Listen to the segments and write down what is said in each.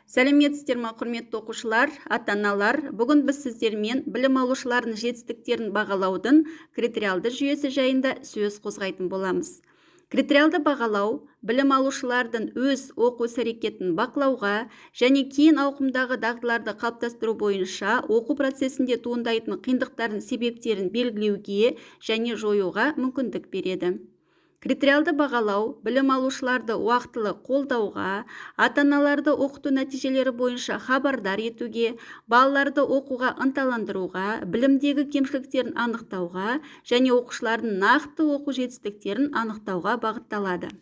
Сәлеметсіздер ме, құрметті оқушылар, ата-аналар. Бүгін біз сіздермен білім алушылардың жетістіктерін бағалаудың критериалды жүйесі жайында сөз қозғайтын боламыз. Критериалды бағалау білім алушылардың өз оқу іс-әрекетін бақылауға және кең ауқымдағы дағдыларды қалыптастыру бойынша оқу процесінде туындайтын қиындықтардың себептерін белгілеуге және жоюға мүмкіндік береді. Критериалды бағалау білім алушыларды уақытылы қолдауға, ата-аналарды оқыту нәтижелері бойынша хабардар етуге, балаларды оқуға ынталандыруға, білімдегі кемшіліктерін анықтауға және оқушылардың нақты оқу жетістіктерін анықтауға бағытталады.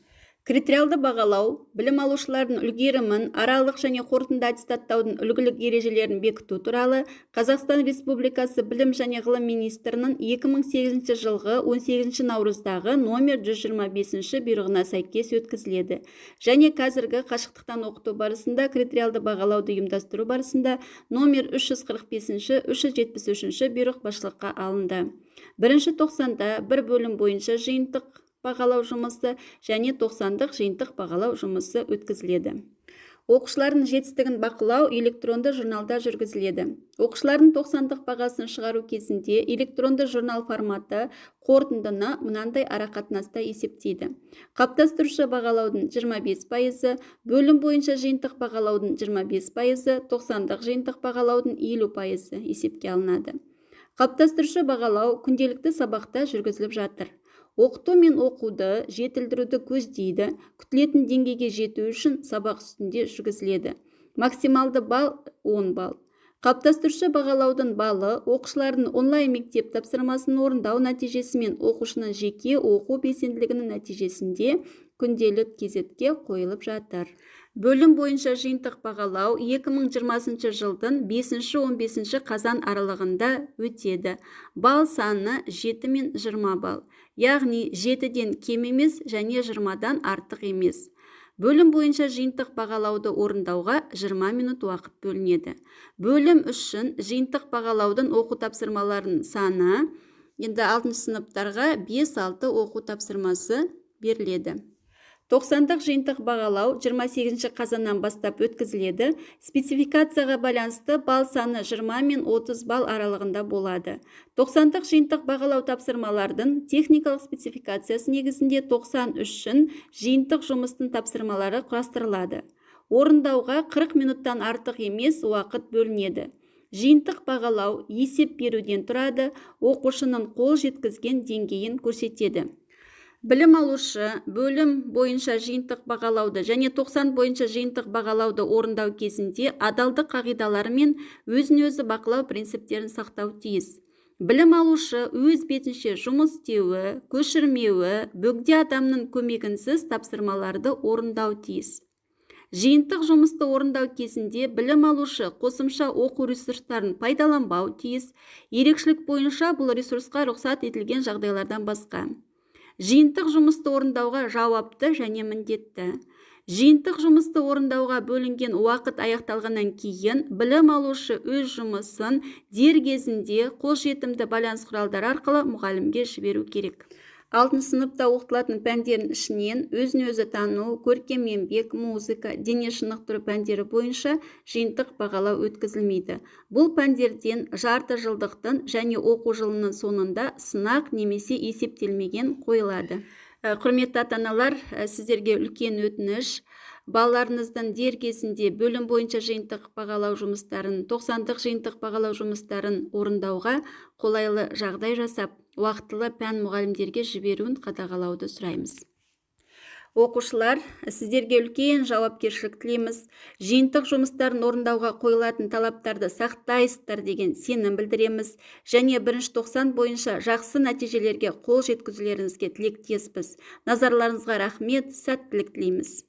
Критериалды бағалау білім алушылардың үлгерімін, аралық және қорытынды аттестаттаудың үлгілік ережелерін бекіту туралы Қазақстан Республикасы білім және ғылым министрінің 2008 жылғы 18 наурыздағы номер 125 бұйрығына сәйкес өткізіледі. Және қазіргі қашықтықтан оқыту барысында критериалды бағалауды ұйымдастыру барысында номер 345-373 бұйрық басшылыққа алынды. Бірінші тоқсанда бір бөлім бойынша жиынтық бағалау жұмысы және 90-дық жиынтық бағалау жұмысы өткізіледі. Оқушылардың жетістігін бақылау электронды журналда жүргізіледі. Оқушылардың 90-дық бағасын шығару кезінде электронды журнал форматы қорытындыны мынандай арақатынаста есептейді. Қалыптастырушы бағалаудың 25%, бөлім бойынша жиынтық бағалаудың 25%, 90-дық жиынтық бағалаудың 50% есепке алынады. Қалыптастырушы бағалау күнделікті сабақта жүргізіліп жатыр. Оқыту мен оқуды жетілдіруді көздейді, күтілетін деңгейге жету үшін сабақ үстінде жүргізіледі. Максималды балл 10 балл. Қалыптастырушы бағалаудың балы оқушылардың онлайн мектеп тапсырмасын орындау нәтижесі мен оқушының жеке оқу белсенділігінің нәтижесінде күнделік кезекке қойылып жатыр. Бөлім бойынша жиынтық бағалау 2020 жылдың 5-15 қазан аралығында өтеді. Балл саны 7 мен 20 балл. Яғни 7-ден кем емес және 20-дан артық емес. Бөлім бойынша жиынтық бағалауды орындауға 20 минут уақыт бөлінеді. Бөлім үшін жиынтық бағалаудың оқу тапсырмаларының саны, енді 6 сыныптарға 5-6 оқу тапсырмасы беріледі. 90-дық жиынтық бағалау 28 қазаннан бастап өткізіледі. Спецификацияға байланысты балл саны 20 мен 30 балл аралығында болады. 90-дық жиынтық бағалау тапсырмалардың техникалық спецификациясы негізінде 90 үшін жиынтық жұмыстың тапсырмалары құрастырылады. Орындауға 40 минуттан артық емес уақыт бөлінеді. Жиынтық бағалау есеп беруден тұрады, оқушының қол жеткізген деңгейін көрсетеді. Білім алушы бөлім бойынша жиынтық бағалауды және 90 бойынша жиынтық бағалауды орындау кезінде адалдық қағидалары мен өзін-өзі бақылау принциптерін сақтау тиіс. Білім алушы өз бетінше жұмыс істеуі, көшірмеуі, бөгде адамның көмегінсіз тапсырмаларды орындау тиіс. Жиынтық жұмысты орындау кезінде білім алушы қосымша оқу ресурстарын пайдаланбау тиіс. Ерекшелік бойынша бұл ресурсқа рұқсат етілген жағдайлардан басқа. Жиынтық жұмысты орындауға жауапты және міндетті. Жиынтық жұмысты орындауға бөлінген уақыт аяқталғаннан кейін білім алушы өз жұмысын дер кезінде қолжетімді байланыс құралдары арқылы мұғалімге жіберу керек. 6 сыныпта оқытылатын пәндердің ішінен өзін-өзі тану, көркем еңбек, музыка, дене шынықтыру пәндері бойынша жиынтық бағалау өткізілмейді. Бұл пәндерден жарты жылдықтың және оқу жылының соңында сынақ немесе есептелмеген қойылады. Құрметті ата-аналар, сіздерге үлкен өтініш. Балаларыңыздың дер кезінде бөлім бойынша жиынтық бағалау жұмыстарын, 90-дық жиынтық бағалау жұмыстарын орындауға қолайлы жағдай жасап, уақытылы пән мұғалімдерге жіберуін қадағалауды сұраймыз. Оқушылар, сіздерге үлкен жауапкершілік тілейміз. Жиынтық жұмыстарын орындауға қойылатын талаптарды сақтайсыздар деген сенім білдіреміз. Және 1-90 бойынша жақсы нәтижелерге қол жеткізулеріңізге тілектеспіз. Назарларыңызға рахмет, сәттілік тілейміз.